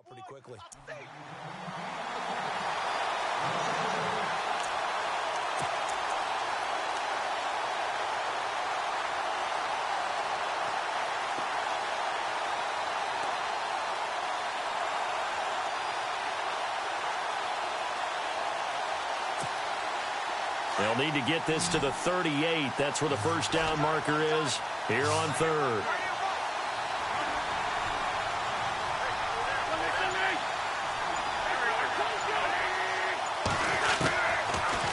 pretty quickly. They'll need to get this to the 38. That's where the first down marker is here on third.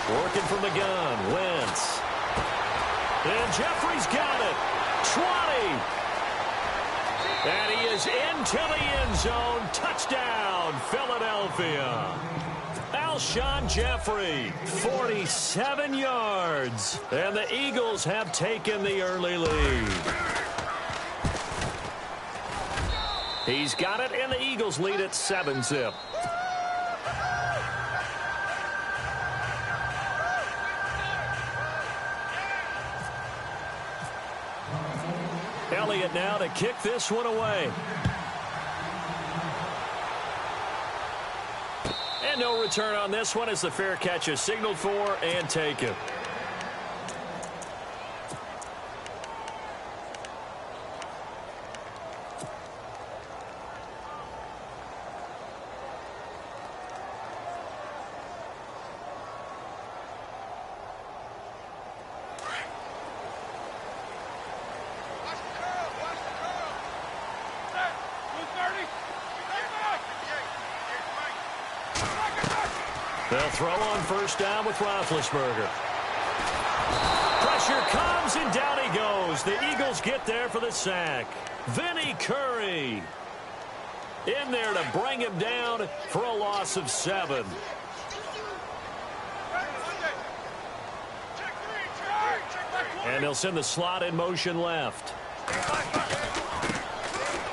Working from the gun, Wentz. And Jeffrey's got it. 20. And he is into the end zone. Touchdown, Philadelphia. Alshon Jeffrey, 47 yards. And the Eagles have taken the early lead. He's got it, and the Eagles lead at 7-zip. Elliott now to kick this one away. And no return on this one as the fair catch is signaled for and taken. They'll throw on first down with Roethlisberger. Pressure comes, and down he goes. The Eagles get there for the sack. Vinny Curry in there to bring him down for a loss of 7. And they'll send the slot in motion left.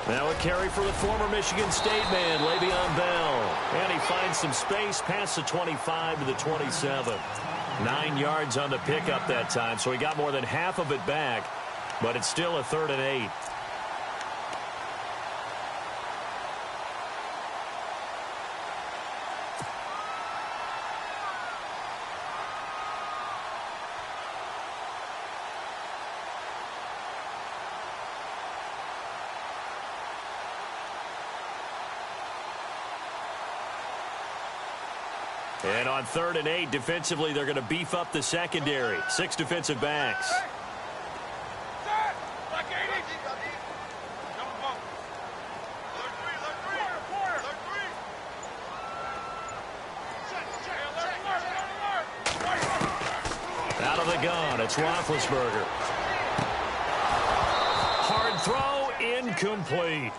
Now a carry for the former Michigan State man, Le'Veon Bell. And he finds some space past the 25 to the 27. 9 yards on the pickup that time, so he got more than half of it back. But it's still a 3rd and 8. And on 3rd and 8, defensively, they're going to beef up the secondary. 6 defensive backs. Out of the gun, it's Roethlisberger. Hard throw, incomplete.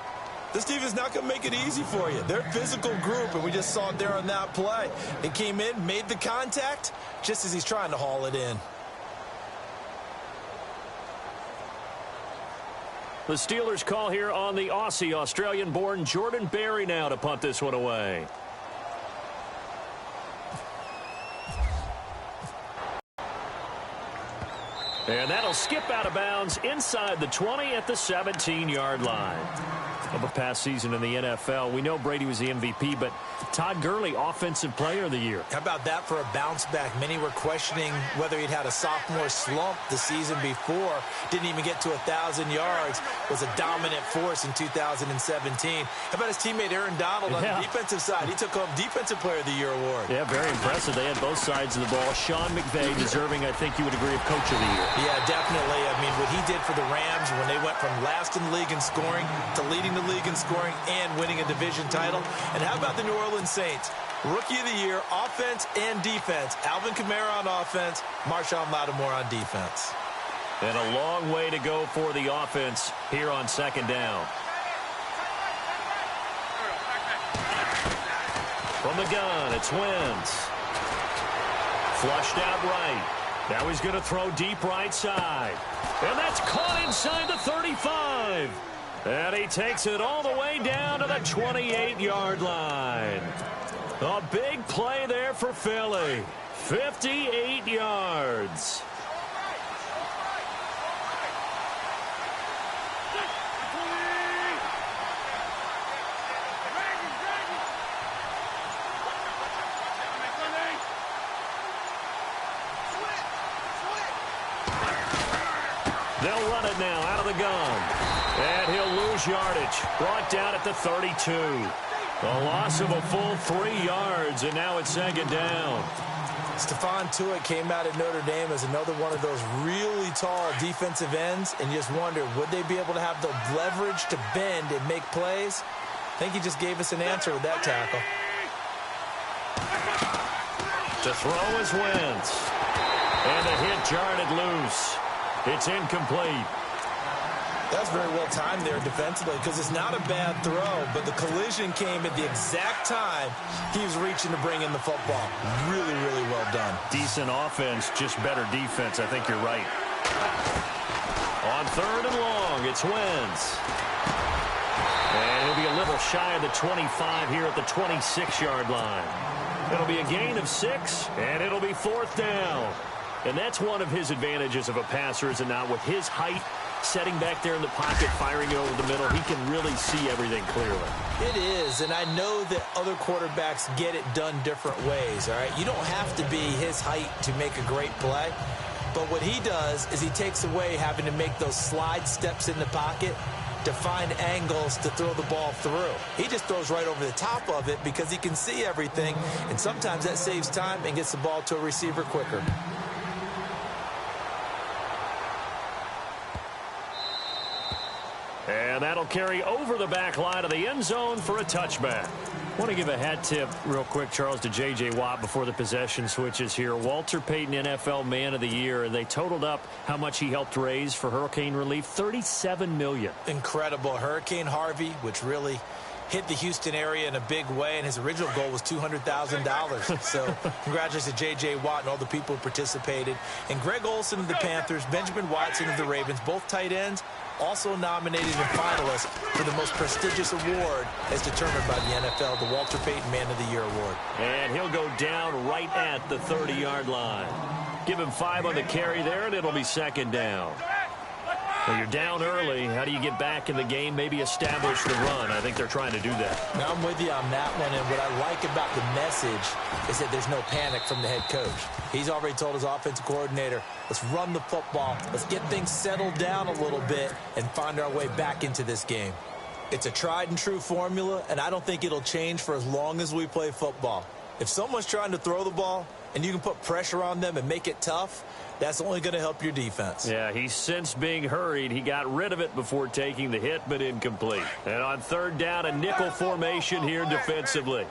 This defense not going to make it easy for you. They're a physical group, and we just saw it there on that play. It came in, made the contact, just as he's trying to haul it in. The Steelers call here on the Aussie, Australian-born Jordan Berry now to punt this one away. And that'll skip out of bounds inside the 20 at the 17-yard line. Of a past season in the NFL, we know Brady was the MVP, but Todd Gurley, Offensive Player of the Year. How about that for a bounce back? Many were questioning whether he'd had a sophomore slump the season before. Didn't even get to 1,000 yards. Was a dominant force in 2017. How about his teammate Aaron Donald on the defensive side? He took home Defensive Player of the Year award. Yeah, very impressive. They had both sides of the ball. Sean McVay deserving, I think you would agree, of Coach of the Year. Yeah, definitely. I mean, what he did for the Rams when they went from last in the league in scoring to leading the league in scoring and winning a division title. And how about the New Orleans Saints? Rookie of the Year, offense and defense. Alvin Kamara on offense, Marshawn Lattimore on defense. And a long way to go for the offense here on 2nd down. From the gun, it's Wentz. Flushed out right. Now he's going to throw deep right side. And that's caught inside the 35. And he takes it all the way down to the 28-yard line. A big play there for Philly. 58 yards. They'll run it now out of the gun. And he'll lose yardage. Brought down at the 32. A loss of a full 3 yards, and now it's 2nd down. Stephon Tuitt came out at Notre Dame as another one of those really tall defensive ends, and you just wonder, would they be able to have the leverage to bend and make plays? I think he just gave us an answer with that tackle. To throw is Wentz. And the hit jarred it loose. It's incomplete. That's very well timed there defensively because it's not a bad throw, but the collision came at the exact time he was reaching to bring in the football. Really, really well done. Decent offense, just better defense. I think you're right. On 3rd and long, it's Wentz. And he'll be a little shy of the 25 here at the 26-yard line. It'll be a gain of 6, and it'll be 4th down. And that's one of his advantages of a passer, is it not? With his height, setting back there in the pocket, firing it over the middle, he can really see everything clearly. It is, and I know that other quarterbacks get it done different ways, all right? You don't have to be his height to make a great play, but what he does is he takes away having to make those slide steps in the pocket to find angles to throw the ball through. He just throws right over the top of it because he can see everything, and sometimes that saves time and gets the ball to a receiver quicker. And that'll carry over the back line of the end zone for a touchback. I want to give a hat tip real quick, Charles, to J.J. Watt before the possession switches here. Walter Payton, NFL Man of the Year, and they totaled up how much he helped raise for hurricane relief, $37 million. Incredible. Hurricane Harvey, which really hit the Houston area in a big way, and his original goal was $200,000. So congratulations to J.J. Watt and all the people who participated. And Greg Olsen of the Panthers, Benjamin Watson of the Ravens, both tight ends, also nominated and finalists for the most prestigious award as determined by the NFL, the Walter Payton Man of the Year Award. And he'll go down right at the 30-yard line. Give him 5 on the carry there, and it'll be 2nd down. Well, you're down early. How do you get back in the game, maybe establish the run? I think they're trying to do that. Now, I'm with you on that one, and what I like about the message is that there's no panic from the head coach. He's already told his offensive coordinator, let's run the football, let's get things settled down a little bit and find our way back into this game. It's a tried-and-true formula, and I don't think it'll change for as long as we play football. If someone's trying to throw the ball and you can put pressure on them and make it tough, that's only going to help your defense. Yeah, he's since being hurried. He got rid of it before taking the hit, but incomplete. And on 3rd down, a nickel formation here defensively.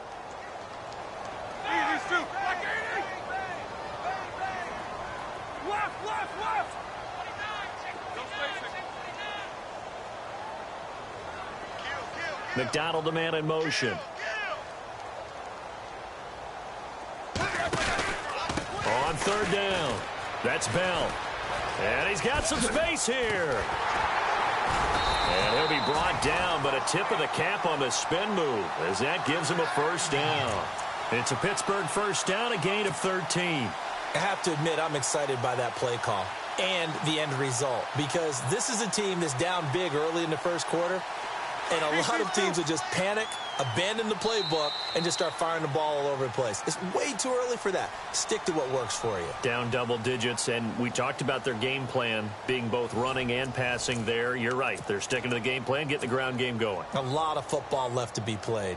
McDonald, the man in motion. On 3rd down, that's Bell. And he's got some space here. And he'll be brought down, but a tip of the cap on the spin move as that gives him a 1st down. It's a Pittsburgh 1st down, a gain of 13. I have to admit, I'm excited by that play call and the end result because this is a team that's down big early in the 1st quarter, and a lot of teams will just panic, abandon the playbook, and just start firing the ball all over the place. It's way too early for that. Stick to what works for you. Down double digits, and we talked about their game plan being both running and passing there. You're right. They're sticking to the game plan, getting the ground game going. A lot of football left to be played.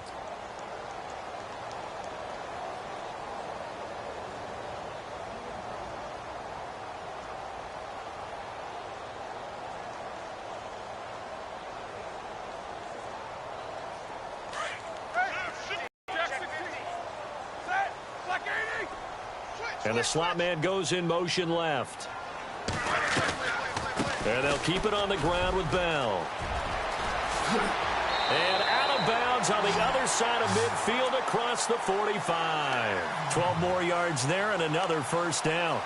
And the slot man goes in motion left. And they'll keep it on the ground with Bell. And out of bounds on the other side of midfield across the 45. 12 more yards there and another 1st down.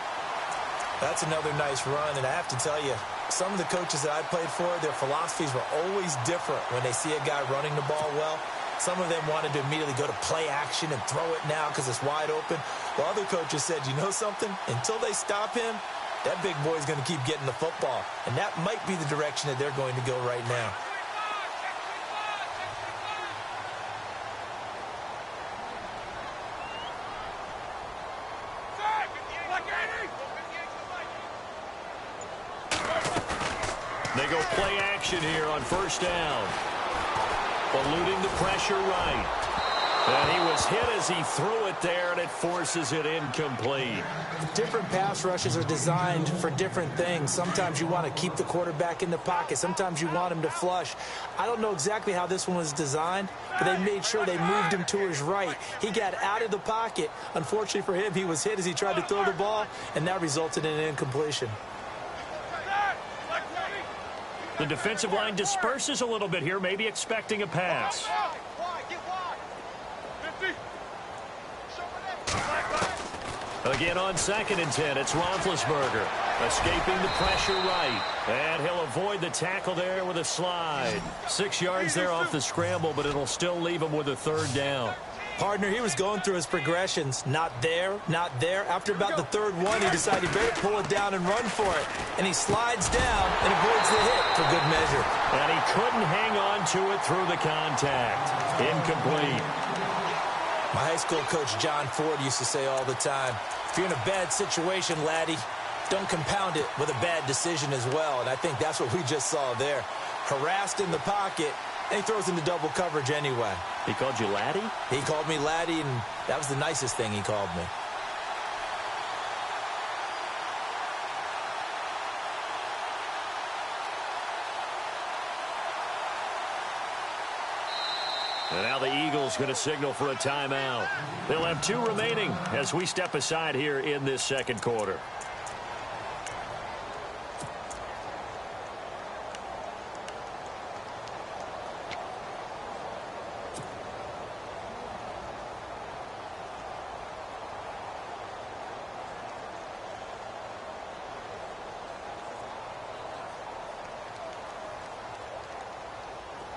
That's another nice run, and I have to tell you, some of the coaches that I played for, their philosophies were always different when they see a guy running the ball well. Some of them wanted to immediately go to play action and throw it now because it's wide open. While other coaches said, you know something? Until they stop him, that big boy's going to keep getting the football. And that might be the direction that they're going to go right now. They go play action here on first down. Eluding the pressure right. And he was hit as he threw it there, and it forces it incomplete. Different pass rushes are designed for different things. Sometimes you want to keep the quarterback in the pocket. Sometimes you want him to flush. I don't know exactly how this one was designed, but they made sure they moved him to his right. He got out of the pocket. Unfortunately for him, he was hit as he tried to throw the ball, and that resulted in an incompletion. The defensive line disperses a little bit here, maybe expecting a pass. Again on 2nd and 10, it's Roethlisberger. Escaping the pressure right. And he'll avoid the tackle there with a slide. 6 yards there off the scramble, but it'll still leave him with a 3rd down. Partner, he was going through his progressions. Not there, not there. After about the 3rd one, he decided he better pull it down and run for it. And he slides down and avoids the hit for good measure. And he couldn't hang on to it through the contact. Incomplete. My high school coach, John Ford, used to say all the time, if you're in a bad situation, laddie, don't compound it with a bad decision as well. And I think that's what we just saw there. Harassed in the pocket, and he throws into double coverage anyway. He called you laddie? He called me laddie, and that was the nicest thing he called me. And now the Eagles going to signal for a timeout. They'll have 2 remaining as we step aside here in this 2nd quarter.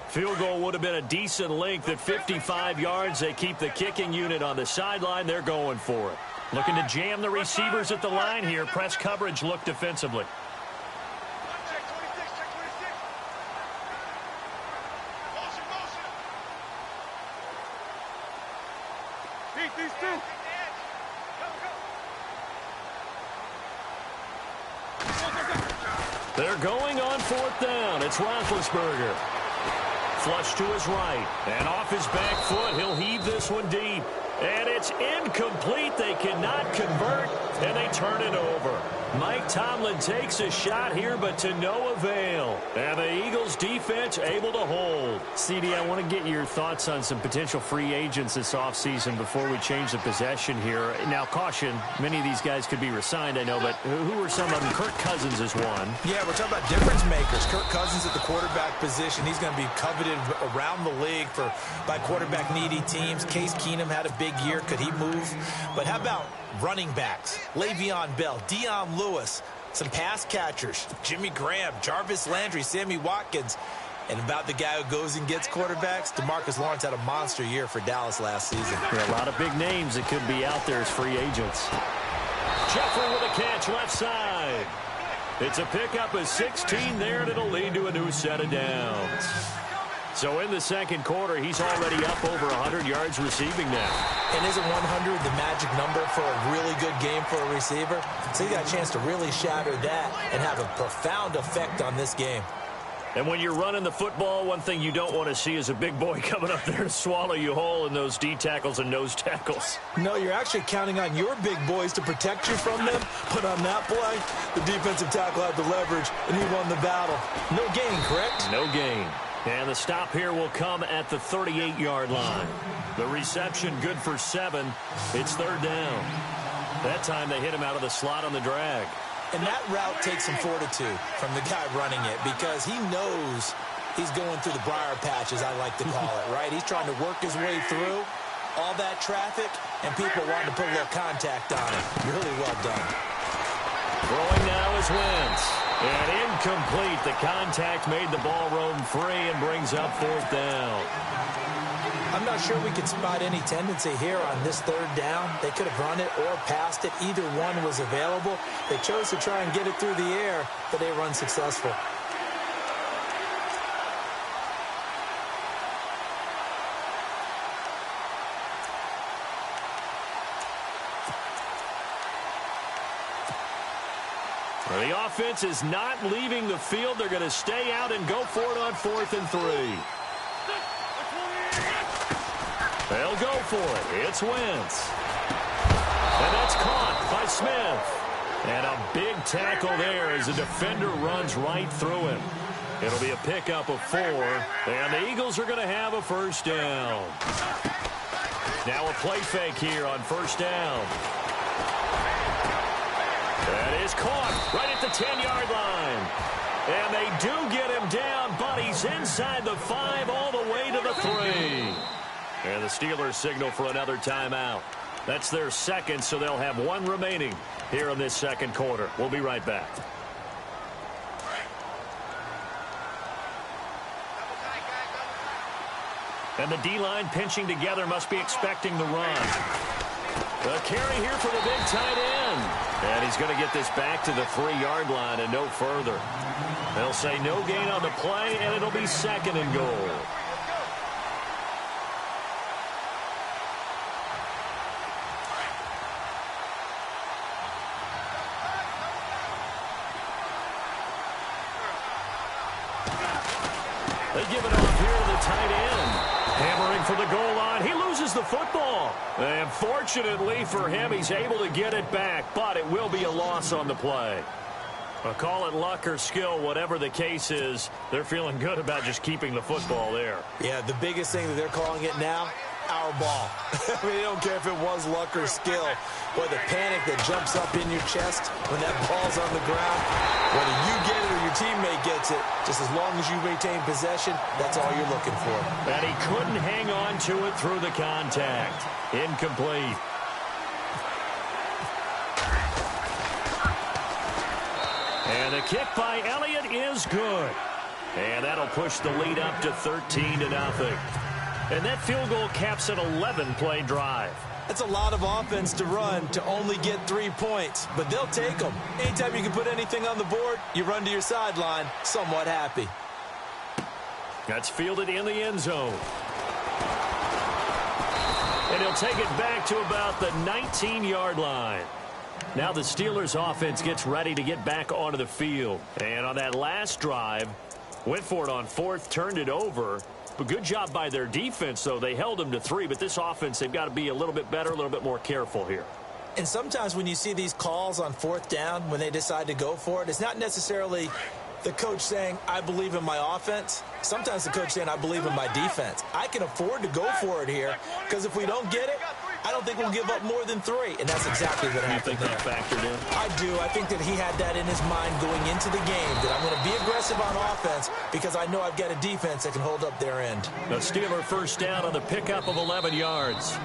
Field goal would have been a decent length at 55 yards. They keep the kicking unit on the sideline. They're going for it. Looking to jam the receivers at the line here. Press coverage look defensively. They're going on 4th down. It's Roethlisberger. Flush to his right, and off his back foot, he'll heave this one deep. And it's incomplete. They cannot convert, and they turn it over. Mike Tomlin takes a shot here, but to no avail. And the Eagles defense able to hold. CD, I want to get your thoughts on some potential free agents this offseason before we change the possession here. Now, caution, many of these guys could be re-signed, I know, but who are some of them? Kirk Cousins is one. Yeah, we're talking about difference makers. Kirk Cousins at the quarterback position. He's going to be coveted around the league by quarterback-needy teams. Case Keenum had a big year. Could he move? But how about running backs? Le'Veon Bell, Dion Lewis, some pass catchers, Jimmy Graham, Jarvis Landry, Sammy Watkins. And about the guy who goes and gets quarterbacks, DeMarcus Lawrence had a monster year for Dallas last season. There are a lot of big names that could be out there as free agents. Jeffrey with a catch left side. It's a pickup of 16 there, and it'll lead to a new set of downs. So in the 2nd quarter, he's already up over 100 yards receiving now. And isn't 100 the magic number for a really good game for a receiver? So he got a chance to really shatter that and have a profound effect on this game. And when you're running the football, one thing you don't want to see is a big boy coming up there to swallow you whole in those D tackles and nose tackles. No, you're actually counting on your big boys to protect you from them. But on that play, the defensive tackle had the leverage, and he won the battle. No gain, correct? No gain. And the stop here will come at the 38-yard line. The reception good for 7. It's 3rd down. That time they hit him out of the slot on the drag. And that route takes some fortitude from the guy running it because he knows he's going through the briar patch, as I like to call it, right? He's trying to work his way through all that traffic, and people wanting to put a little contact on it. Really well done. Throwing now is Wentz. And incomplete. The contact made the ball roam free and brings up 4th down. I'm not sure we could spot any tendency here on this 3rd down. They could have run it or passed it. Either one was available. They chose to try and get it through the air, but they were unsuccessful. The offense is not leaving the field. They're going to stay out and go for it on 4th and 3. They'll go for it. It's Wentz. And that's caught by Smith. And a big tackle there as the defender runs right through him. It'll be a pickup of 4. And the Eagles are going to have a first down. Now a play fake here on first down. That is caught right at the 10-yard line. And they do get him down, but he's inside the 5 all the way to the 3. And the Steelers signal for another timeout. That's their second, so they'll have 1 remaining here in this second quarter. We'll be right back. And the D-line pinching together must be expecting the run. The carry here for the big tight end. And he's going to get this back to the 3-yard line and no further. They'll say no gain on the play, and it'll be 2nd and goal. They give it off here to the tight end. Hammering for the goal line. He loses the football. And fortunately for him, he's able to get it back, but it will be a loss on the play. I'll call it luck or skill, whatever the case is. They're feeling good about just keeping the football there. Yeah, the biggest thing that they're calling it now, our ball. I mean, they don't care if it was luck or skill. Boy, the panic that jumps up in your chest when that ball's on the ground, whether you get it or your teammate gets it, just as long as you maintain possession, that's all you're looking for. And he couldn't hang on to it through the contact. Incomplete. And the kick by Elliott is good. And that'll push the lead up to 13-0. And that field goal caps an 11-play drive. That's a lot of offense to run to only get 3 points, but they'll take them. Anytime you can put anything on the board, you run to your sideline, somewhat happy. That's fielded in the end zone. And he'll take it back to about the 19-yard line. Now the Steelers offense gets ready to get back onto the field. And on that last drive, went for it on 4th, turned it over. But good job by their defense, though. They held them to 3, but this offense, they've got to be a little bit better, a little bit more careful here. And sometimes when you see these calls on 4th down, when they decide to go for it, it's not necessarily the coach saying, I believe in my offense. Sometimes the coach saying, I believe in my defense. I can afford to go for it here, because if we don't get it, I don't think we'll give up more than 3. And that's exactly what happened there. You think that factored in? I do. I think that he had that in his mind going into the game, that I'm going to be aggressive on offense because I know I've got a defense that can hold up their end. The Steeler first down on the pickup of 11 yards.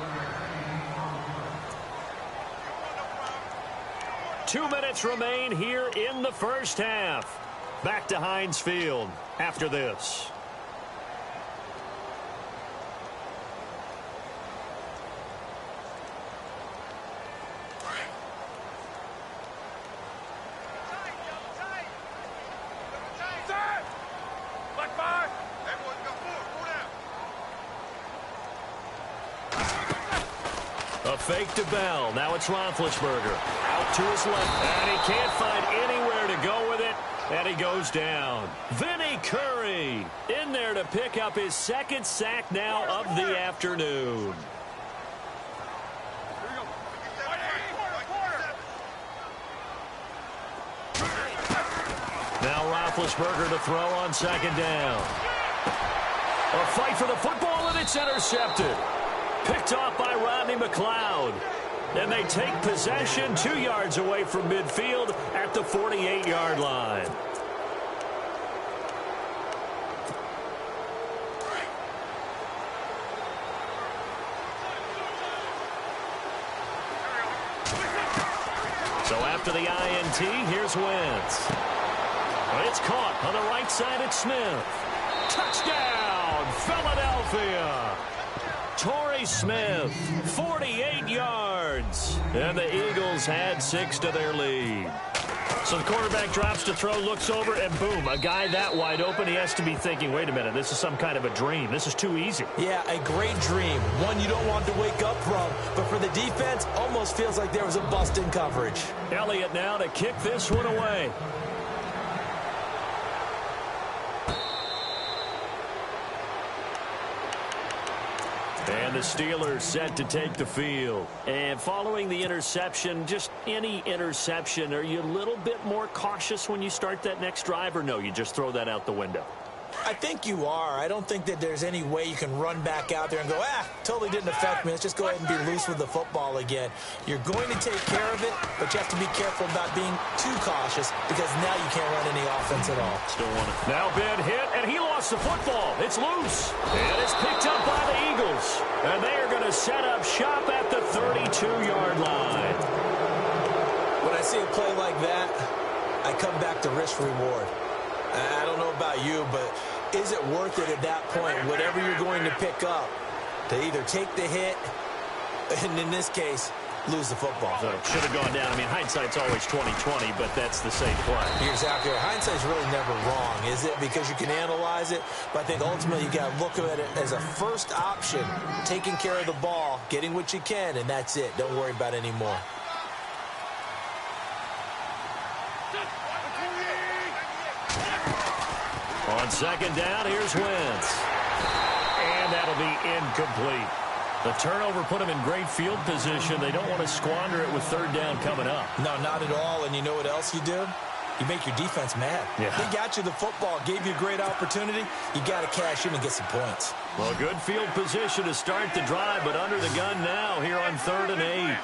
2 minutes remain here in the first half. Back to Heinz Field after this. A fake to Bell. Now it's Roethlisberger. Out to his left. And he can't find anywhere to go with it. And he goes down. Vinny Curry in there to pick up his 2nd sack now of the afternoon. Now Roethlisberger to throw on 2nd down. A fight for the football, and it's intercepted. Picked off by Rodney McLeod. And they take possession 2 yards away from midfield at the 48-yard line. So after the INT, here's Wentz. It's caught on the right side at Smith. Touchdown, Philadelphia. Torrey Smith, 48 yards. And the Eagles had 6 to their lead. So the quarterback drops to throw, looks over, and boom, a guy that wide open, he has to be thinking, wait a minute, this is some kind of a dream. This is too easy. Yeah, a great dream. One you don't want to wake up from. But for the defense, almost feels like there was a bust in coverage. Elliott now to kick this one away. And the Steelers set to take the field. And following the interception, just any interception, are you a little bit more cautious when you start that next drive, or no, you just throw that out the window? I think you are. I don't think that there's any way you can run back out there and go, totally didn't affect me. Let's just go ahead and be loose with the football again. You're going to take care of it, but you have to be careful about being too cautious because now you can't run any offense at all. Still want it. Now Ben hit, and he lost the football. It's loose. And it's picked up by the Eagles. And they are going to set up shop at the 32-yard line. When I see a play like that, I come back to risk-reward. I don't know about you, but is it worth it at that point, whatever you're going to pick up, to either take the hit, and in this case, lose the football? So should have gone down. I mean, hindsight's always 20/20, but that's the same play. You're exactly right. Hindsight's really never wrong, is it? Because you can analyze it, but I think ultimately you got to look at it as a first option, taking care of the ball, getting what you can, and that's it. Don't worry about it anymore. On second down, here's Wentz. And that'll be incomplete. The turnover put them in great field position. They don't want to squander it with third down coming up. No, not at all. And you know what else you do? You make your defense mad. Yeah. They got you the football, gave you a great opportunity. You got to cash in and get some points. Well, good field position to start the drive, but under the gun now here on 3rd and 8.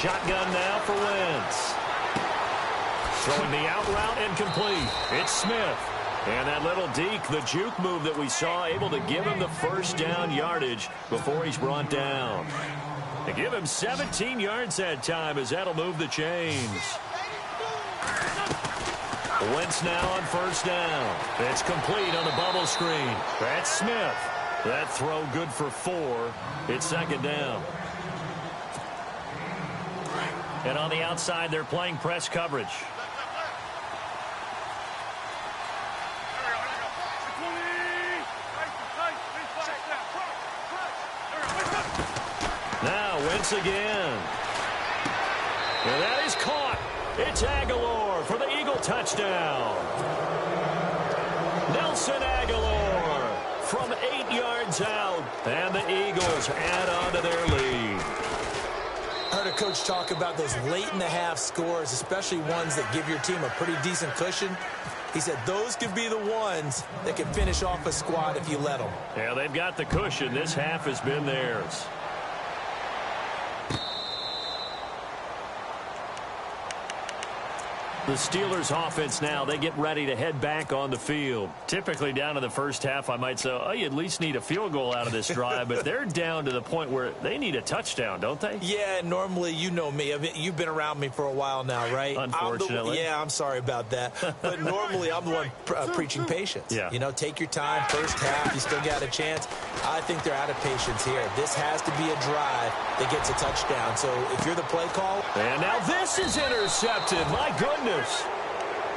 Shotgun now for Wentz. Throwing the out route incomplete. It's Smith. And that little deke, the juke move that we saw, able to give him the first down yardage before he's brought down. They give him 17 yards that time as that'll move the chains. Wentz now on first down. It's complete on the bubble screen. That's Smith. That throw good for 4. It's second down. And on the outside, they're playing press coverage. Now Wentz again. And that is caught. It's Aguilar for the Eagle touchdown. Nelson Aguilar from 8 yards out. And the Eagles add on to their lead. I heard a coach talk about those late-in-the-half scores, especially ones that give your team a pretty decent cushion. He said those could be the ones that can finish off a squad if you let them. Yeah, they've got the cushion. This half has been theirs. The Steelers offense now, they get ready to head back on the field. Typically down in the first half, I might say, oh, you at least need a field goal out of this drive, but they're down to the point where they need a touchdown, don't they? Yeah, normally, you know me. I mean, you've been around me for a while now, right? Unfortunately. I'm sorry about that. But normally, I'm the one preaching patience. Yeah. You know, take your time, first half, you still got a chance. I think they're out of patience here. This has to be a drive that gets a touchdown. So if you're the play caller. And now this is intercepted. My goodness.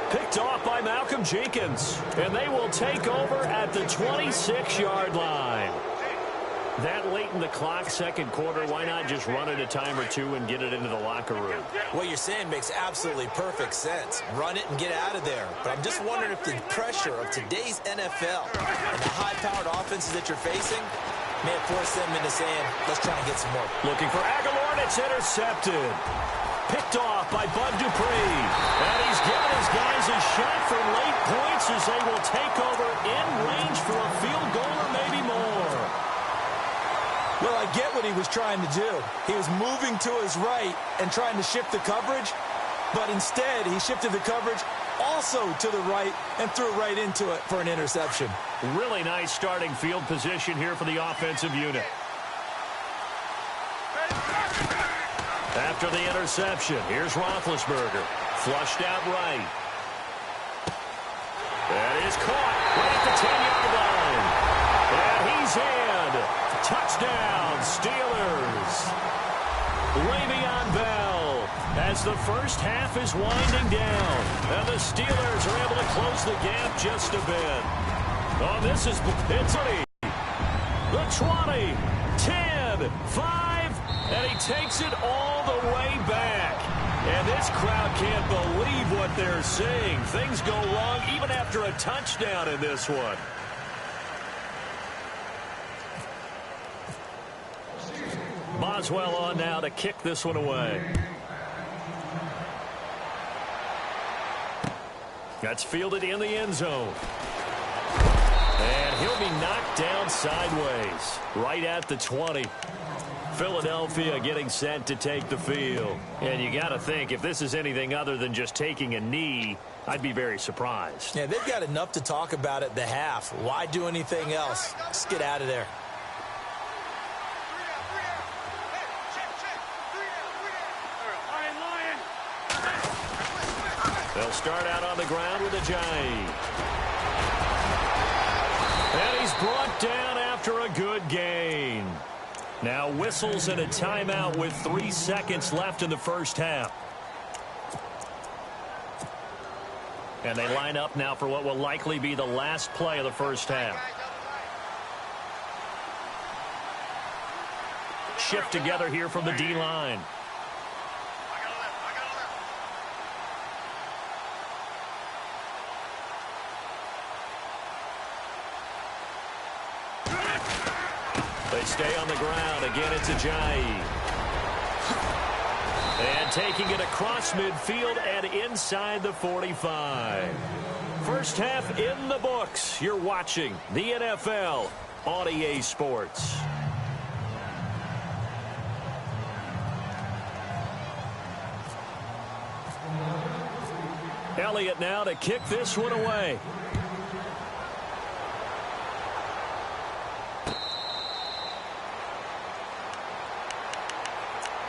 Picked off by Malcolm Jenkins. And they will take over at the 26-yard line. That late in the clock, second quarter, why not just run it a time or two and get it into the locker room? What you're saying makes absolutely perfect sense. Run it and get out of there. But I'm just wondering if the pressure of today's NFL and the high-powered offenses that you're facing may have forced them into saying, let's try and get some more. Looking for Aguilar, and it's intercepted. Picked off by Bud Dupree. And he's given his guys a shot for late points as they will take over in range for a field goal or maybe more. Well, I get what he was trying to do. He was moving to his right and trying to shift the coverage, but instead he shifted the coverage also to the right and threw right into it for an interception. Really nice starting field position here for the offensive unit. After the interception, here's Roethlisberger. Flushed out right. That is caught right at the 10-yard line. And he's in. Touchdown, Steelers. Le'Veon Bell as the first half is winding down. And the Steelers are able to close the gap just a bit. Oh, this is it's the 20, 10, 5, and he takes it all the way back. And this crowd can't believe what they're seeing. Things go wrong even after a touchdown in this one. Boswell on now to kick this one away. That's fielded in the end zone. And he'll be knocked down sideways right at the 20. Philadelphia getting set to take the field. And you got to think, if this is anything other than just taking a knee, I'd be very surprised. Yeah, they've got enough to talk about at the half. Why do anything else? Just get out of there. They'll start out on the ground with Ajayi. And he's brought down after a good gain. Now whistles and a timeout with 3 seconds left in the first half. And they line up now for what will likely be the last play of the first half. Shift together here from the D-line. They stay on the ground. Again, it's Ajayi. And taking it across midfield and inside the 45. First half in the books. You're watching the NFL on EA Sports. Elliott now to kick this one away.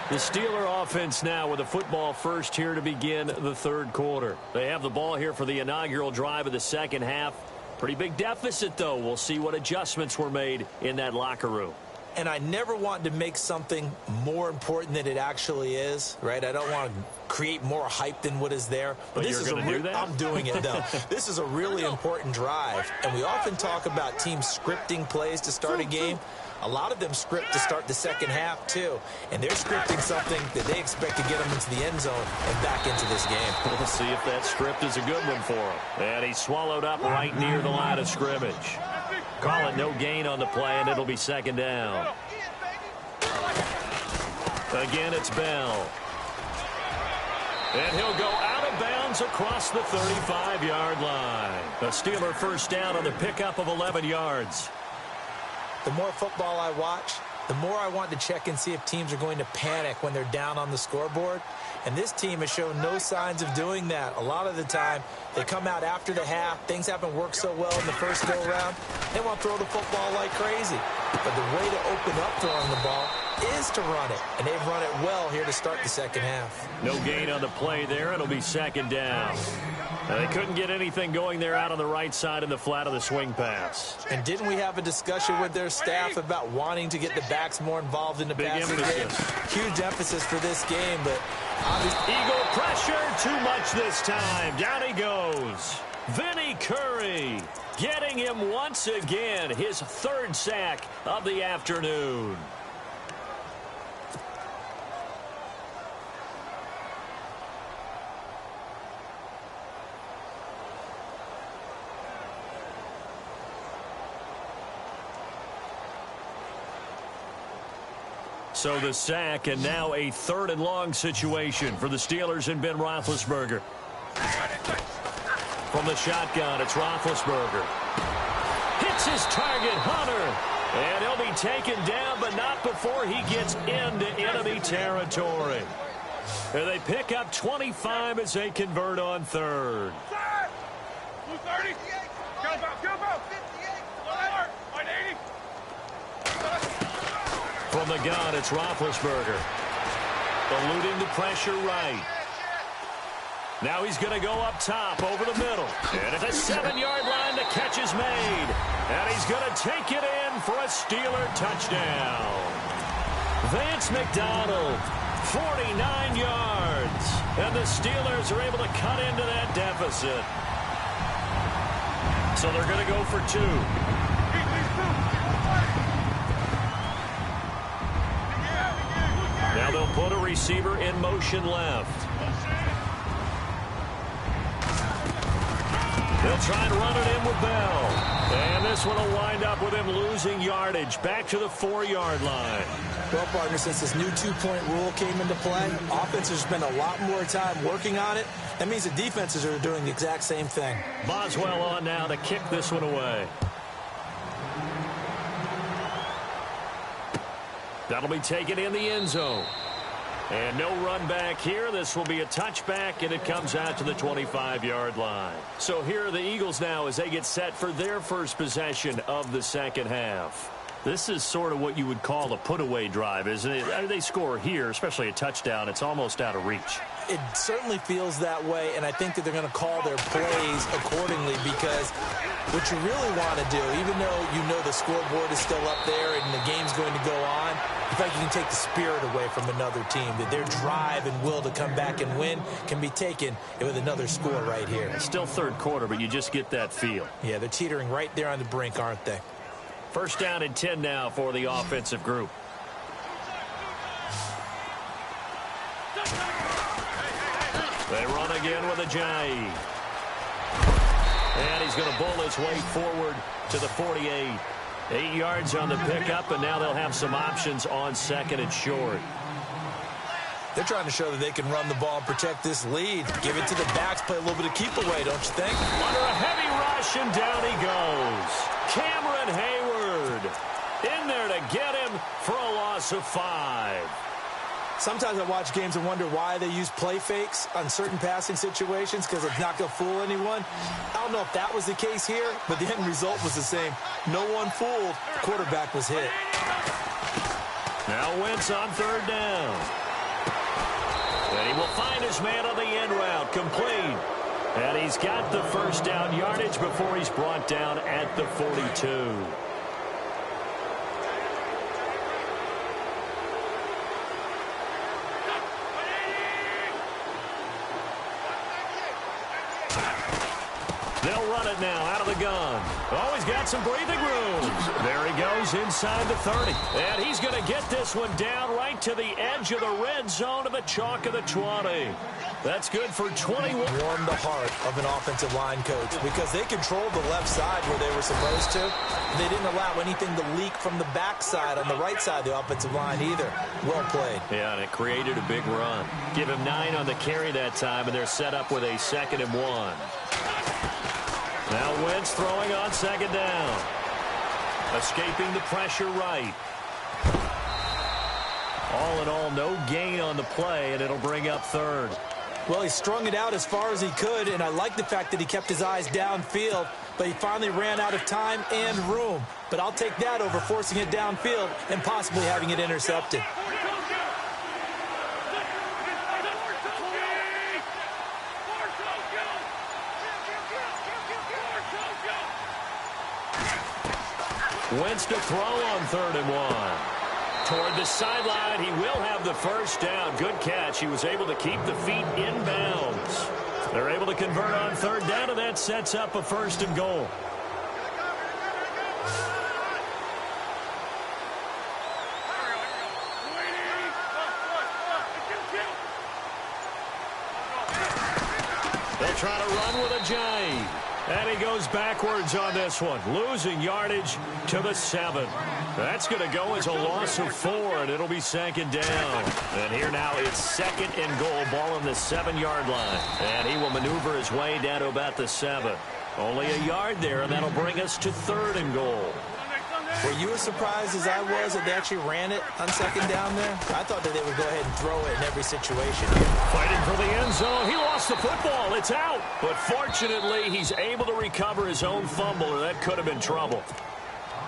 The Steeler offense now with a football first here to begin the third quarter. They have the ball here for the inaugural drive of the second half. Pretty big deficit, though. We'll see what adjustments were made in that locker room. And I never want to make something more important than it actually is, right? I don't want to create more hype than what is there. But this is I'm doing it, though. This is a really important drive. And we often talk about teams scripting plays to start a game. A lot of them script to start the second half, too. And they're scripting something that they expect to get them into the end zone and back into this game. We'll see if that script is a good one for him. And he's swallowed up right near the line of scrimmage. Call it no gain on the play, and it'll be second down. Again, it's Bell. And he'll go out of bounds across the 35-yard line. A Steeler first down on the pickup of 11 yards. The more football I watch, the more I want to check and see if teams are going to panic when they're down on the scoreboard. And this team has shown no signs of doing that. A lot of the time, they come out after the half. Things haven't worked so well in the first go-around. They want to throw the football like crazy. But the way to open up throwing the ball is to run it. And they've run it well here to start the second half. No gain on the play there. It'll be second down. Now, they couldn't get anything going there out on the right side in the flat of the swing pass. And didn't we have a discussion with their staff about wanting to get the backs more involved in the passing game? Huge emphasis for this game, but obviously Eagle pressure, too much this time. Down he goes. Vinny Curry getting him once again, his third sack of the afternoon. So the sack, and now a third and long situation for the Steelers and Ben Roethlisberger. From the shotgun, it's Roethlisberger. Hits his target, Hunter. And he'll be taken down, but not before he gets into enemy territory. And they pick up 25 as they convert on third. 230. Go, 180. From the gun, it's Roethlisberger. Eluding the pressure right. Now he's going to go up top over the middle. And at the 7-yard line, the catch is made. And he's going to take it in for a Steeler touchdown. Vance McDonald, 49 yards. And the Steelers are able to cut into that deficit. So they're going to go for 2. Now they'll put a receiver in motion left. They'll try and run it in with Bell. And this one will wind up with him losing yardage back to the 4-yard line. Well, partner, since this new 2-point rule came into play, offenses spend a lot more time working on it. That means the defenses are doing the exact same thing. Boswell on now to kick this one away. That'll be taken in the end zone. And no run back here. This will be a touchback, and it comes out to the 25-yard line. So here are the Eagles now as they get set for their first possession of the second half. This is sort of what you would call a put-away drive, isn't it? I mean, they score here, especially a touchdown. It's almost out of reach. It certainly feels that way, and I think that they're going to call their plays accordingly because what you really want to do, even though you know the scoreboard is still up there and the game's going to go on, in fact, you can take the spirit away from another team, that their drive and will to come back and win can be taken with another score right here. It's still third quarter, but you just get that feel. Yeah, they're teetering right there on the brink, aren't they? First down and 10 now for the offensive group. They run again with Ajayi. And he's going to bull his way forward to the 48. 8 yards on the pickup, and now they'll have some options on second and short. They're trying to show that they can run the ball and protect this lead. Give it to the backs, play a little bit of keep away, don't you think? Under a heavy rush, and down he goes. Cameron Hayward in there to get him for a loss of 5. Sometimes I watch games and wonder why they use play fakes on certain passing situations because it's not going to fool anyone. I don't know if that was the case here, but the end result was the same. No one fooled. The quarterback was hit. Now Wentz on third down. And he will find his man on the end route, complete. And he's got the first down yardage before he's brought down at the 42. They'll run it now out of the gun. Oh, he's got some breathing room. There he goes inside the 30. And he's going to get this one down right to the edge of the red zone of the chalk of the 20. That's good for 21. Warm the heart of an offensive line coach because they controlled the left side where they were supposed to. They didn't allow anything to leak from the backside on the right side of the offensive line either. Well played. Yeah, and it created a big run. Give him 9 on the carry that time, and they're set up with a 2nd and 1. Now Wentz throwing on second down. Escaping the pressure right. All in all, no gain on the play, and it'll bring up third. Well, he strung it out as far as he could, and I like the fact that he kept his eyes downfield, but he finally ran out of time and room. But I'll take that over forcing it downfield and possibly having it intercepted. Wentz to throw on 3rd and 1. Toward the sideline, he will have the first down. Good catch. He was able to keep the feet in bounds. They're able to convert on 3rd down, and that sets up a 1st and goal. They'll try to run with Ajayi. And he goes backwards on this one, losing yardage to the 7. That's going to go as a loss of 4, and it'll be 2nd down. And here now it's 2nd and goal, ball on the 7-yard line. And he will maneuver his way down to about the 7. Only a yard there, and that'll bring us to 3rd and goal. Were you as surprised as I was that they actually ran it on 2nd down there? I thought that they would go ahead and throw it in every situation. Fighting for the end zone. He lost the football. It's out. But fortunately, he's able to recover his own fumble, or that could have been trouble.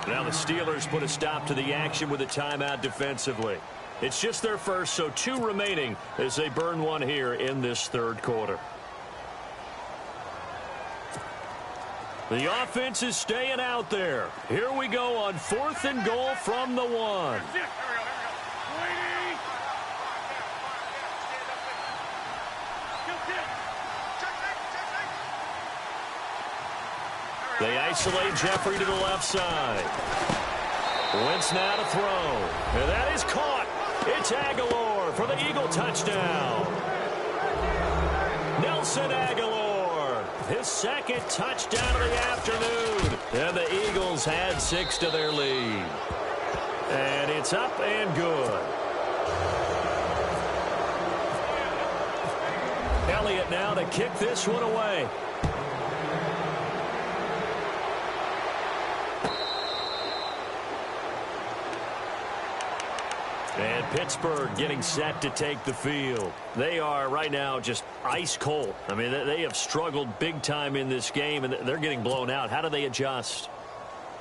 Now the Steelers put a stop to the action with a timeout defensively. It's just their first, so 2 remaining as they burn one here in this 3rd quarter. The offense is staying out there. Here we go on 4th and goal from the 1. They isolate Jeffrey to the left side. Wentz now to throw. And that is caught. It's Aguilar for the Eagle touchdown. Nelson Aguilar, his 2nd touchdown of the afternoon. And the Eagles had 6 to their lead. And it's up and good. Elliott now to kick this one away. And Pittsburgh getting set to take the field. They are right now just ice cold. I mean, they have struggled big time in this game, and they're getting blown out. How do they adjust?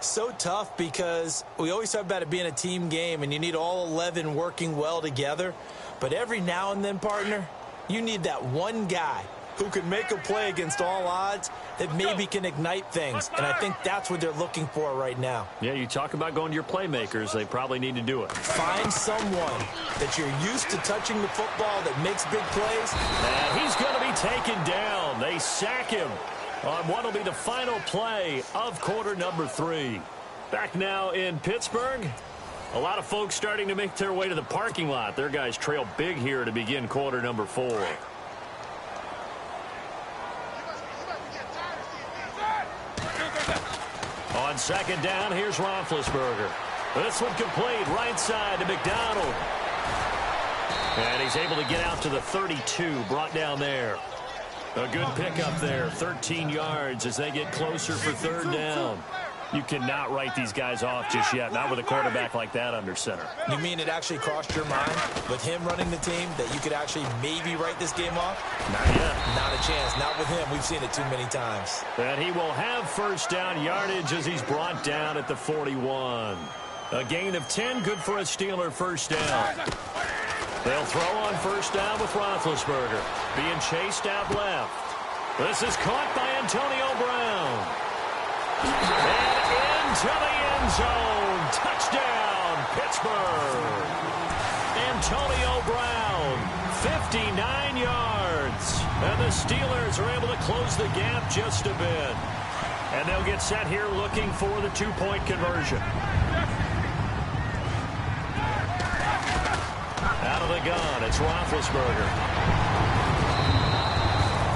So tough because we always talk about it being a team game, and you need all 11 working well together. But every now and then, partner, you need that one guy who can make a play against all odds that maybe can ignite things. And I think that's what they're looking for right now. Yeah, you talk about going to your playmakers. They probably need to do it. Find someone that you're used to touching the football that makes big plays. And he's going to be taken down. They sack him on what will be the final play of quarter number 3. Back now in Pittsburgh. A lot of folks starting to make their way to the parking lot. Their guys trail big here to begin quarter number 4. On 2nd down, here's Roethlisberger. This one complete, right side to McDonald. And he's able to get out to the 32, brought down there. A good pickup there, 13 yards as they get closer for 3rd down. You cannot write these guys off just yet, not with a quarterback like that under center. You mean it actually crossed your mind with him running the team that you could actually maybe write this game off? Not yet. Not a chance. Not with him. We've seen it too many times. And he will have 1st down yardage as he's brought down at the 41. A gain of 10, good for a Steeler 1st down. They'll throw on 1st down with Roethlisberger. Being chased out left. This is caught by Antonio Brown. And into the end zone. Touchdown, Pittsburgh. Antonio Brown, 59 yards. And the Steelers are able to close the gap just a bit. And they'll get set here looking for the 2-point conversion. Out of the gun, it's Roethlisberger.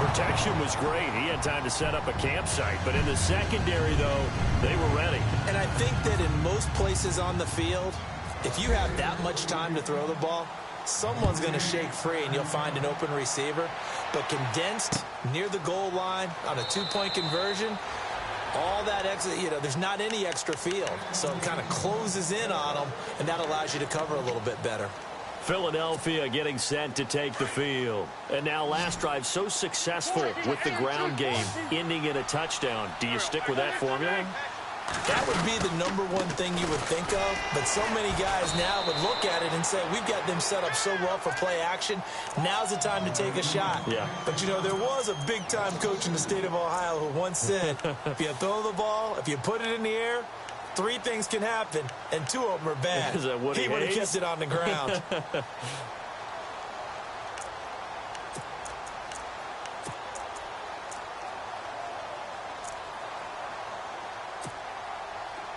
Protection was great. He had time to set up a campsite. But in the secondary, though, they were ready. And I think that in most places on the field, if you have that much time to throw the ball, someone's going to shake free and you'll find an open receiver. But condensed near the goal line on a 2-point conversion, all that extra, there's not any extra field. So it kind of closes in on them, and that allows you to cover a little bit better. Philadelphia getting set to take the field. And now last drive so successful with the ground game, ending in a touchdown. Do you stick with that formula? That would be the #1 thing you would think of, but so many guys now would look at it and say, we've got them set up so well for play action, now's the time to take a shot. Yeah. But, there was a big-time coach in the state of Ohio who once said, if you throw the ball, if you put it in the air, 3 things can happen, and 2 of them are bad. Is that Woody he would have Hayes? kept it on the ground.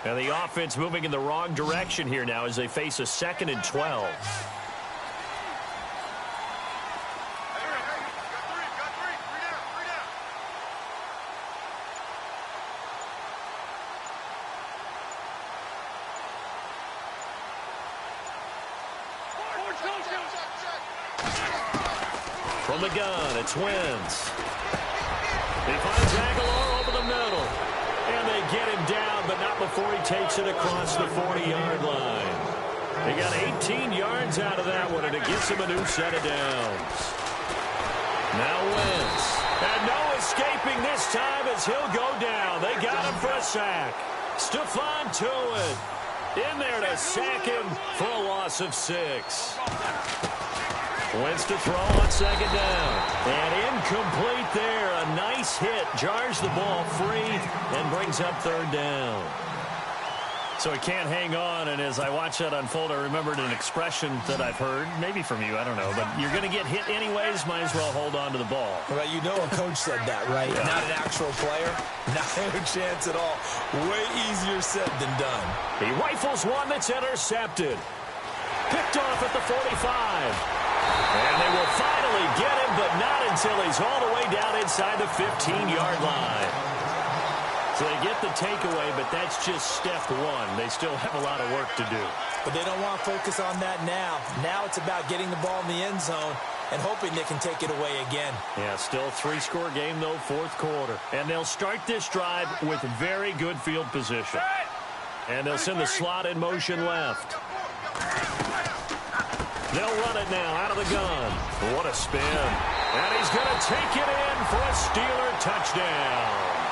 And the offense moving in the wrong direction here now as they face a 2nd and 12. From the gun, it's Wentz. He finds Aguilar over the middle. And they get him down, but not before he takes it across the 40-yard line. They got 18 yards out of that one, and it gives him a new set of downs. Now Wentz. And no escaping this time as he'll go down. They got him for a sack. Stephon Tuitt in there to sack him for a loss of 6. Wentz to throw on second down. And incomplete there. A nice hit. Jars the ball free and brings up third down. So he can't hang on, and as I watch that unfold, I remembered an expression that I've heard, maybe from you, I don't know, but you're going to get hit anyways, might as well hold on to the ball. Well, you know a coach said that, right? Yeah. Not an actual player. Not a chance at all. Way easier said than done. He rifles one that's intercepted. Picked off at the 45. And they will finally get him, but not until he's all the way down inside the 15-yard line. So they get the takeaway, but that's just step one. They still have a lot of work to do. But they don't want to focus on that now. Now it's about getting the ball in the end zone and hoping they can take it away again. Yeah, still three-score game, though, fourth quarter. And they'll start this drive with very good field position. And they'll send the slot in motion left. They'll run it now out of the gun. What a spin. And he's going to take it in for a Steeler touchdown.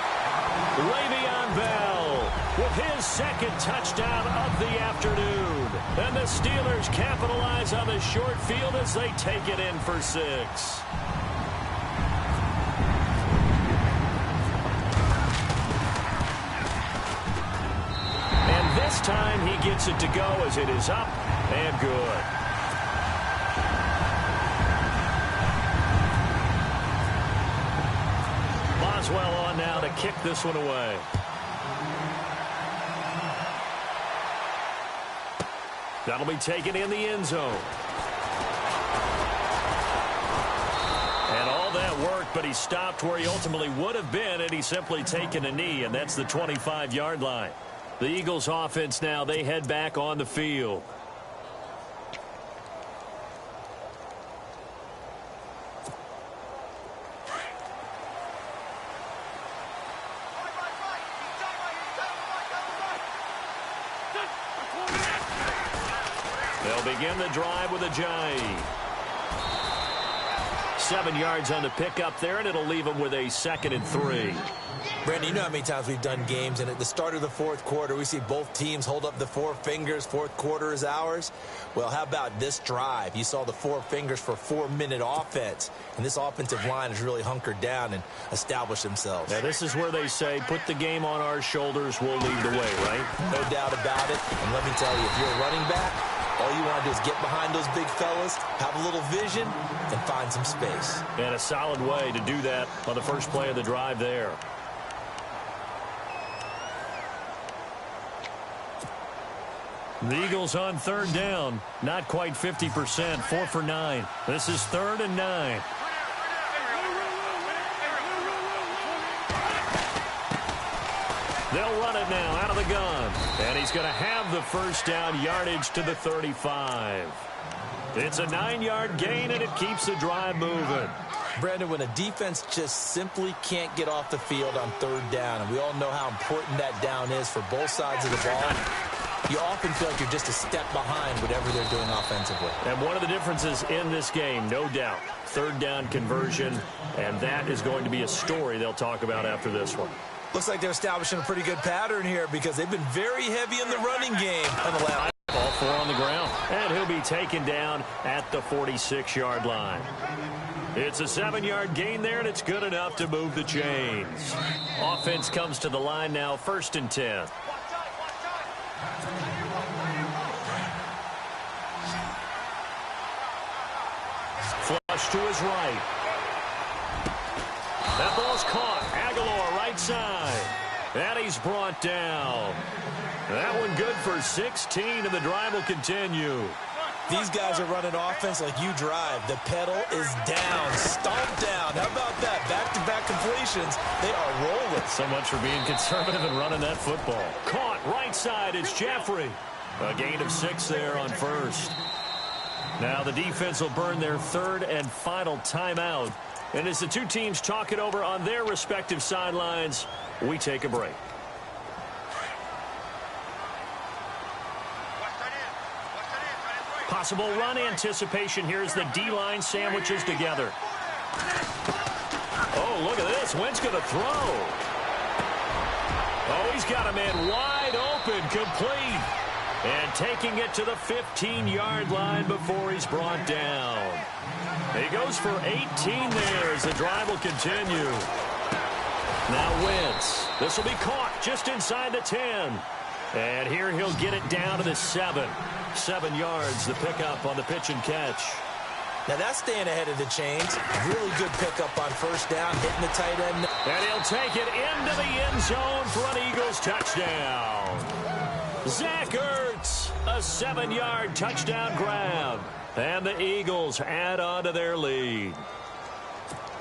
Le'Veon Bell with his second touchdown of the afternoon. And the Steelers capitalize on the short field as they take it in for 6. And this time he gets it to go as it is up and good. Boswell on now to kick this one away. That'll be taken in the end zone. And all that work, but he stopped where he ultimately would have been had he simply taken a knee, and that's the 25-yard line. The Eagles offense now, they head back on the field. They'll begin the drive with a Jai. 7 yards on the pickup there, and it'll leave them with a 2nd and 3. Brandon, you know how many times we've done games, and at the start of the fourth quarter, we see both teams hold up the 4 fingers. Fourth quarter is ours. Well, how about this drive? You saw the 4 fingers for 4-minute offense, and this offensive line has really hunkered down and established themselves. Now, this is where they say, put the game on our shoulders, we'll lead the way, right? No doubt about it. And let me tell you, if you're a running back, all you want to do is get behind those big fellas, have a little vision, and find some space. And a solid way to do that on the first play of the drive there. The Eagles on third down. Not quite 50%. 4 for 9. This is 3rd and 9. They'll run it now out of the gun. And he's going to have the first down, yardage to the 35. It's a 9-yard gain, and it keeps the drive moving. Brandon, when a defense just simply can't get off the field on third down, and we all know how important that down is for both sides of the ball, you often feel like you're just a step behind whatever they're doing offensively. And one of the differences in this game, no doubt, third down conversion, and that is going to be a story they'll talk about after this one. Looks like they're establishing a pretty good pattern here because they've been very heavy in the running game on the left. All 4 on the ground, and he'll be taken down at the 46-yard line. It's a 7-yard gain there, and it's good enough to move the chains. Offense comes to the line now, 1st and 10. Flush to his right. That ball's caught. Aguilar right side. And he's brought down. That one good for 16, and the drive will continue. These guys are running offense like you drive. The pedal is down, stomped down. How about that? Back-to-back completions. They are rolling. So much for being conservative and running that football. Caught right side. It's Jeffrey. A gain of 6 there on 1st. Now the defense will burn their 3rd and final timeout. And as the two teams talk it over on their respective sidelines, we take a break. Possible run anticipation here as the D-line sandwiches together. Oh, look at this. Wentz going to throw. Oh, he's got a man wide open, complete. And taking it to the 15-yard line before he's brought down. He goes for 18 there as the drive will continue. Now Wentz. This will be caught just inside the 10. And here he'll get it down to the 7. 7 yards, the pickup on the pitch and catch. Now that's staying ahead of the chains. Really good pickup on first down, hitting the tight end. And he'll take it into the end zone for an Eagles touchdown. Zach Ertz, a 7-yard touchdown grab. And the Eagles add on to their lead.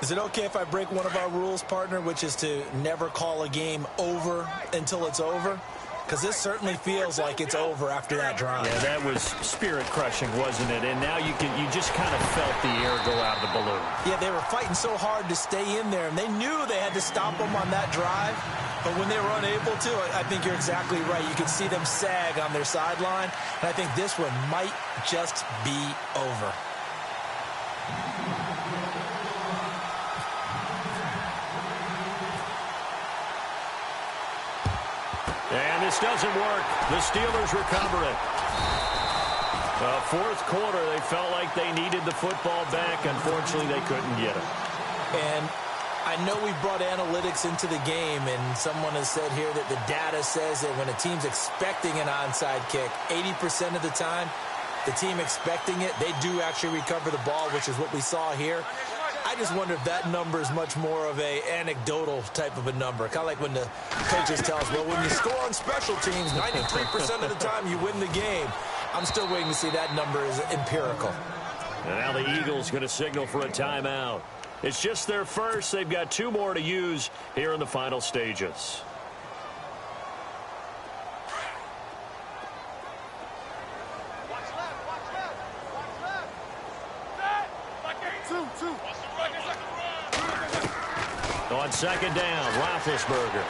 Is it okay if I break one of our rules, partner, which is to never call a game over until it's over? Because this certainly feels like it's over after that drive. Yeah, that was spirit-crushing, wasn't it? And now you just kind of felt the air go out of the balloon. Yeah, they were fighting so hard to stay in there, and they knew they had to stop them on that drive. But when they were unable to, I think you're exactly right. You could see them sag on their sideline, and I think this one might just be over. And this doesn't work. The Steelers recover it. Fourth quarter, they felt like they needed the football back. Unfortunately, they couldn't get it. And I know we brought analytics into the game, and someone has said here that the data says that when a team's expecting an onside kick, 80% of the time, the team expecting it, they do actually recover the ball, which is what we saw here. I just wonder if that number is much more of a anecdotal type of a number. Kind of like when the coaches tell us, well, when you score on special teams, 93% of the time you win the game. I'm still waiting to see that number is empirical. And now the Eagles going to signal for a timeout. It's just their first. They've got 2 more to use here in the final stages. On second down, Roethlisberger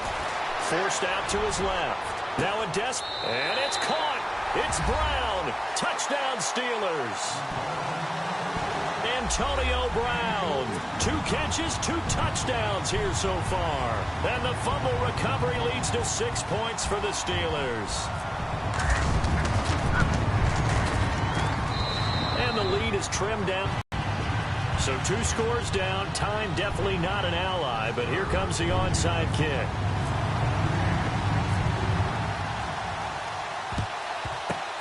forced out to his left. Now a and it's caught. It's Brown. Touchdown Steelers. Antonio Brown. 2 catches, 2 touchdowns here so far. And the fumble recovery leads to 6 points for the Steelers. And the lead is trimmed down. So 2 scores down. Time definitely not an ally, but here comes the onside kick.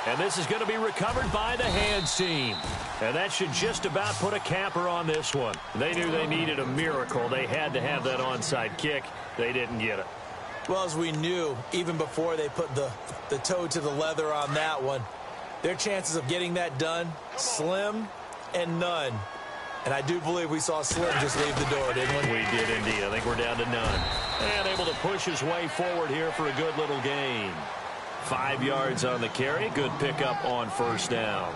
And this is going to be recovered by the hands team. And that should just about put a capper on this one. They knew they needed a miracle. They had to have that onside kick. They didn't get it. Well, as we knew, even before they put the toe to the leather on that one, their chances of getting that done, slim and none. And I do believe we saw Slim just leave the door, didn't we? We did indeed. I think we're down to none. And able to push his way forward here for a good little gain. 5 yards on the carry. Good pickup on first down.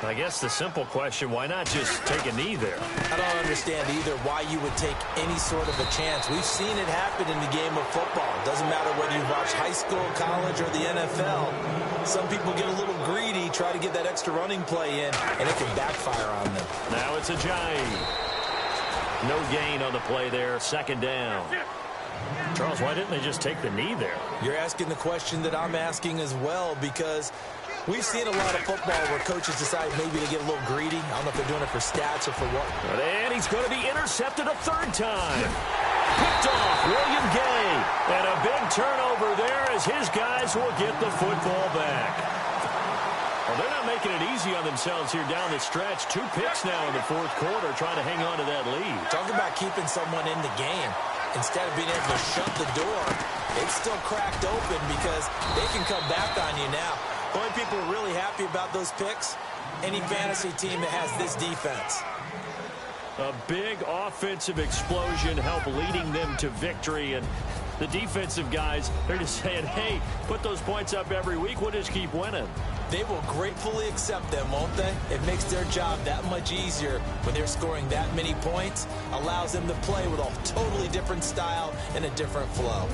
I guess the simple question, why not just take a knee there? I don't understand either why you would take any sort of a chance. We've seen it happen in the game of football. It doesn't matter whether you watch high school, college, or the NFL. Some people get a little greedy, try to get that extra running play in, and it can backfire on them. Now it's a giant. No gain on the play there. Second down. Charles, why didn't they just take the knee there? You're asking the question that I'm asking as well, because we've seen a lot of football where coaches decide maybe to get a little greedy. I don't know if they're doing it for stats or for what. And he's going to be intercepted a 3rd time. Picked off William Gay. And a big turnover there as his guys will get the football back. Well, they're not making it easy on themselves here down the stretch. 2 picks now in the 4th quarter trying to hang on to that lead. Talk about keeping someone in the game. Instead of being able to shut the door, it's still cracked open because they can come back on you now. The only people who are really happy about those picks, any fantasy team that has this defense. A big offensive explosion helped leading them to victory. And the defensive guys, they're just saying, hey, put those points up every week. We'll just keep winning. They will gratefully accept them, won't they? It makes their job that much easier when they're scoring that many points. Allows them to play with a totally different style and a different flow.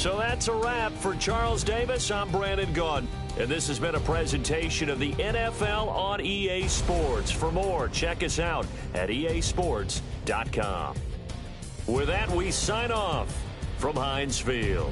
So that's a wrap. For Charles Davis, I'm Brandon Gaudin. And this has been a presentation of the NFL on EA Sports. For more, check us out at easports.com. With that, we sign off from Heinz Field.